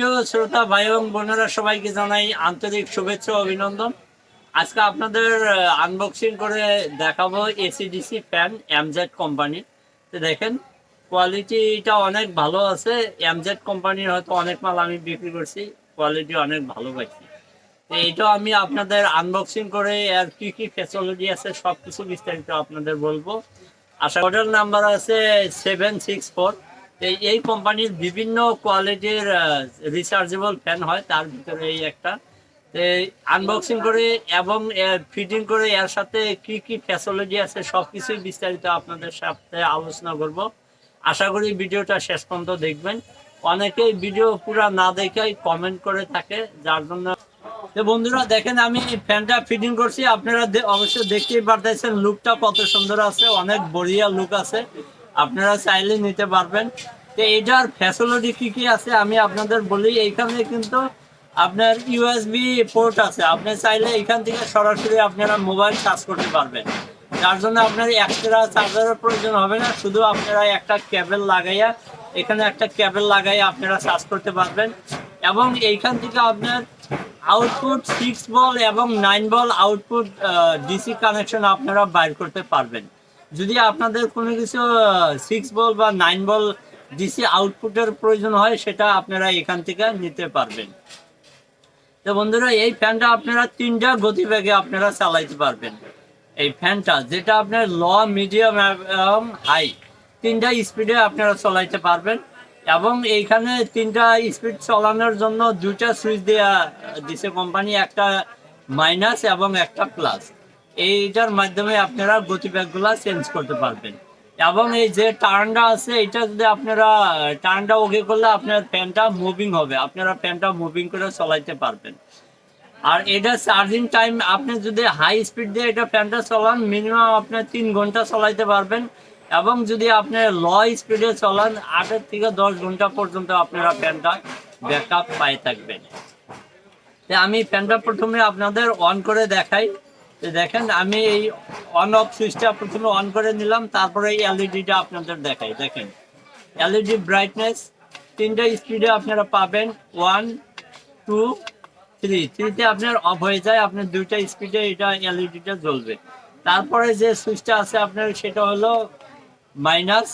প্রিয় শ্রোতা ভাই এবং বোনেরা, সবাইকে জানাই আন্তরিক শুভেচ্ছা ও অভিনন্দন। আজকে আপনাদের আনবক্সিং করে দেখাবো এসিডিসি ফ্যান এমজেড কোম্পানির। তো দেখেন, কোয়ালিটিটা অনেক ভালো আছে। এমজেড কোম্পানির হয়তো অনেক মাল আমি বিক্রি করছি, কোয়ালিটি অনেক ভালো পাইছি। তো এইটা আমি আপনাদের আনবক্সিং করে এর কি কি ফ্যাসিলিটি আছে সব কিছু বিস্তারিত আপনাদের বলবো। আশা মডেল নাম্বার আছে 764। এই কোম্পানির বিভিন্ন কোয়ালিটির রিচার্জেবল ফ্যান হয়, তার ভিতরে এই একটা আনবক্সিং করে এবং ফিটিং করে এর সাথে কি কি ফ্যাসিলিটি আছে সব কিছুই বিস্তারিত আপনাদের সাথে আলোচনা করব। আশা করি ভিডিওটা শেষ পর্যন্ত দেখবেন। অনেকেই ভিডিও পুরো না দেখাই কমেন্ট করে থাকে, যার জন্য। তো বন্ধুরা দেখেন, আমি ফ্যানটা ফিটিং করছি, আপনারা অবশ্যই দেখতেই পারতেছেন লুকটা কত সুন্দর আছে, অনেক বড়িয়া লুক আছে। আপনারা চাইলে নিতে পারবেন। তো এইটার ফ্যাসিলিটি কি কি আছে আমি আপনাদের বলি। এইখানে কিন্তু আপনার ইউএসবি পোর্ট আছে, আপনি চাইলে এখান থেকে সরাসরি আপনারা মোবাইল চার্জ করতে পারবেন। যার জন্য আপনার এক্সট্রা চার্জারের প্রয়োজন হবে না, শুধু আপনারা একটা কেবল লাগাইয়া এখানে একটা কেবল লাগাইয়া আপনারা চার্জ করতে পারবেন। এবং এইখান থেকে আপনার আউটপুট 6 বল এবং 9 বল আউটপুট ডিসি কানেকশন আপনারা বাইর করতে পারবেন। যদি আপনাদের কোনো কিছু 6 বল বা 9 বল ডিসি আউটপুটের প্রয়োজন হয়, সেটা আপনারা এখান থেকে নিতে পারবেন। তো বন্ধুরা, এই ফ্যানটা আপনারা 3টা গতিবেগে আপনারা চালাইতে পারবেন। এই ফ্যানটা যেটা আপনার ল, মিডিয়াম এবং হাই 3টা স্পিডে আপনারা চালাইতে পারবেন। এবং এইখানে 3টা স্পিড চালানোর জন্য 2টা সুইচ দেওয়া দিছে কোম্পানি, একটা মাইনাস এবং একটা প্লাস। এইটার মাধ্যমে আপনারা গতিবেগগুলো চেঞ্জ করতে পারবেন। এবং এই যে টার্নটা আছে, এটা যদি আপনারা টার্নটা ওকে করলে আপনার ফ্যানটা মুভিং হবে, আপনারা ফ্যানটা মুভিং করে চালাইতে পারবেন। আর এটা চার্জিং টাইম, আপনি যদি হাই স্পিড দিয়ে এটা ফ্যানটা চালান মিনিমাম আপনার 3 ঘন্টা চালাইতে পারবেন। এবং যদি আপনি লো স্পিডে চালান 8 থেকে 10 ঘন্টা পর্যন্ত আপনারা ফ্যানটা ব্যাকআপ পাই থাকবেন। আমি ফ্যানটা প্রথমে আপনাদের অন করে দেখাই। দেখেন, আমি এই অন অফ সুইচটা প্রথমে অন করে নিলাম, তারপরে এই এলইডিটা আপনাদের দেখাই। দেখেন, এলইডি ব্রাইটনেস 3টা স্পিডে আপনারা পাবেন, 1 2 3। 3তে আপনার অফ হয়ে যায়, আপনার 2টা স্পিডে এটা এলইডিটা জ্বলবে। তারপরে যে সুইচটা আছে আপনার, সেটা হলো মাইনাস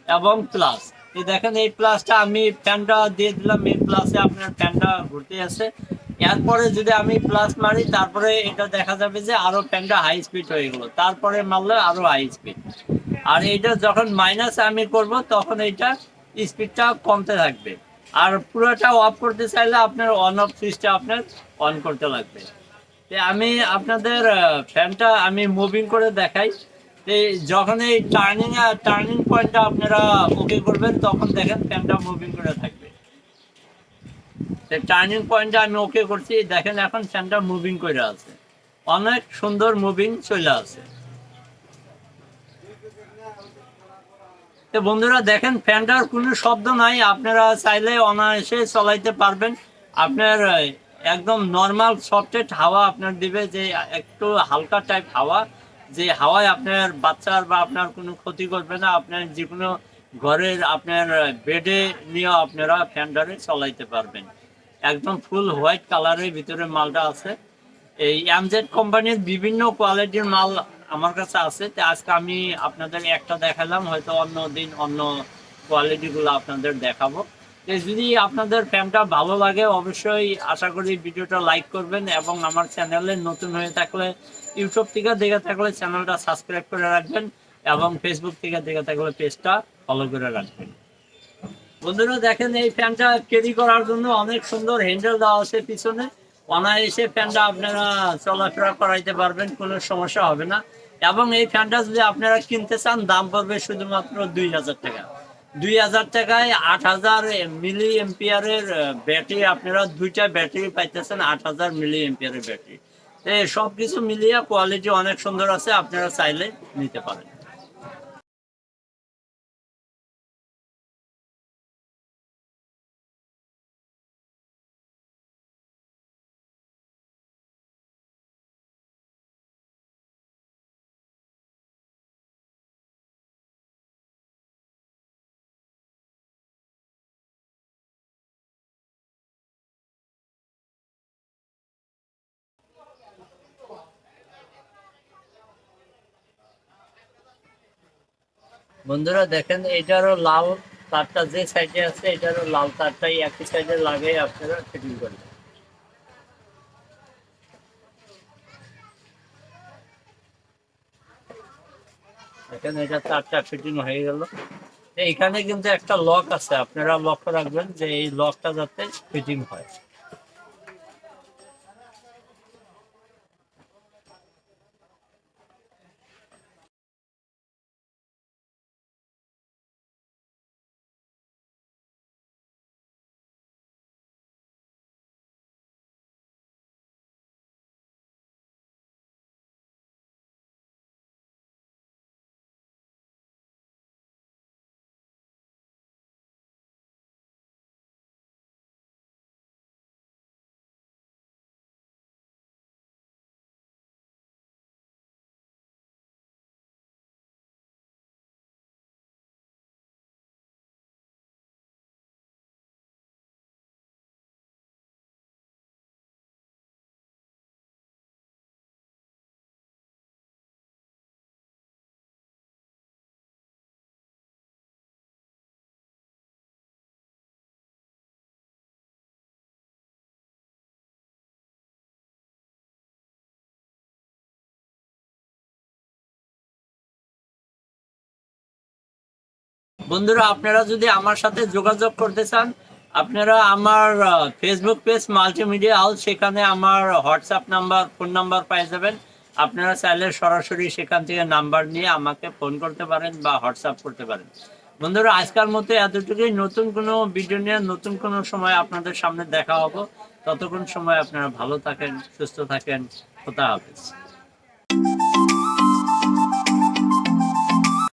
এবং প্লাস। এই দেখেন, এই প্লাসটা আমি ফ্যানটা দিয়ে দিলাম, এই প্লাসে আপনার ফ্যানটা ঘুরতে আছে। এরপরে যদি আমি প্লাস মারি, তারপরে এটা দেখা যাবে যে আরো ফ্যানটা হাই স্পিড হয়ে গেলো, তারপরে মারলে আরো হাই স্পিড। আর এইটা যখন মাইনাস আমি করব, তখন এইটা স্পিডটা কমতে থাকবে। আর পুরোটা অফ করতে চাইলে আপনার অন অফ সুইচটা আপনার অন করতে লাগবে। আমি আপনাদের ফ্যানটা আমি মুভিং করে দেখাই। যখন এই টার্নিং পয়েন্টটা আপনারা ওকে করবেন, তখন দেখেন ফ্যানটা মুভিং করে থাকবে। টার্নিং পয়েন্টটা আমি ওকে করছি, দেখেন এখন ফ্যানটা মুভিং করে আছে, অনেক সুন্দর মুভিং চলে আছে। তো বন্ধুরা দেখেন, ফ্যানটার কোনো শব্দ নাই, আপনারা চাইলে অনায়াসে চালাইতে পারবেন। আপনার একদম নর্মাল সফটেড হাওয়া আপনার দিবে, যে একটু হালকা টাইপ হাওয়া, যে হাওয়ায় আপনার বাচ্চার বা আপনার কোনো ক্ষতি করবে না। আপনার যে কোনো ঘরের আপনার বেডে নিয়েও আপনারা ফ্যানটারে চালাইতে পারবেন। একদম ফুল হোয়াইট কালারের ভিতরে মালটা আছে। এই এমজেড কোম্পানির বিভিন্ন কোয়ালিটির মাল আমার কাছে আছে। তো আজকে আমি আপনাদের একটা দেখালাম, হয়তো অন্য দিন অন্য কোয়ালিটিগুলো আপনাদের দেখাবো। তো যদি আপনাদের ফ্যানটা ভালো লাগে, অবশ্যই আশা করি ভিডিওটা লাইক করবেন। এবং আমার চ্যানেলে নতুন হয়ে থাকলে, ইউটিউব থেকে দেখে থাকলে চ্যানেলটা সাবস্ক্রাইব করে রাখবেন। এবং ফেসবুক থেকে দেখে থাকলে পেজটা ফলো করে রাখবেন। বন্ধুরা দেখেন, এই ফ্যানটা ক্যারি করার জন্য অনেক সুন্দর হ্যান্ডেল দেওয়া আছে পিছনে। অনায়াসে ফ্যানটা আপনারা চলাফেরা করাইতে পারবেন, কোনো সমস্যা হবে না। এবং এই ফ্যানটা যদি আপনারা কিনতে চান, দাম পড়বে শুধুমাত্র 2000 টাকা। 2000 টাকায় 8000 মিলি এম্পিয়ারের ব্যাটারি, আপনারা 2টা ব্যাটারি পাইতেছেন, 8000 মিলি এম্পিয়ারের ব্যাটারি। সব কিছু মিলিয়ে কোয়ালিটি অনেক সুন্দর আছে, আপনারা চাইলে নিতে পারেন। বন্ধুরা দেখেন, এটারও লাল তারটা যে সাইডে আছে, এটারও লাল তারটাই একই সাইডে লাগিয়ে আপনারা ফিটিং করবেন। দেখেন এটা তারটা ফিটিং হয়ে গেল। এইখানে কিন্তু একটা লক আছে, আপনারা লক্ষ্য রাখবেন যে এই লকটা যাতে ফিটিং হয়। বন্ধুরা আপনারা যদি আমার সাথে যোগাযোগ করতে চান, আপনারা আমার ফেসবুক পেজ মাল্টিমিডিয়া হাউস, সেখানে আমার হোয়াটসঅ্যাপ নাম্বার, ফোন নাম্বার পেয়ে যাবেন। আপনারা চাইলে সরাসরি সেখান থেকে নাম্বার নিয়ে আমাকে ফোন করতে পারেন বা হোয়াটসঅ্যাপ করতে পারেন। বন্ধুরা আজকের মতো এতটুকুই। নতুন কোনো ভিডিও নিয়ে নতুন কোনো সময় আপনাদের সামনে দেখা হবো। ততক্ষণ সময় আপনারা ভালো থাকেন, সুস্থ থাকেন। খোদা হাফেজ।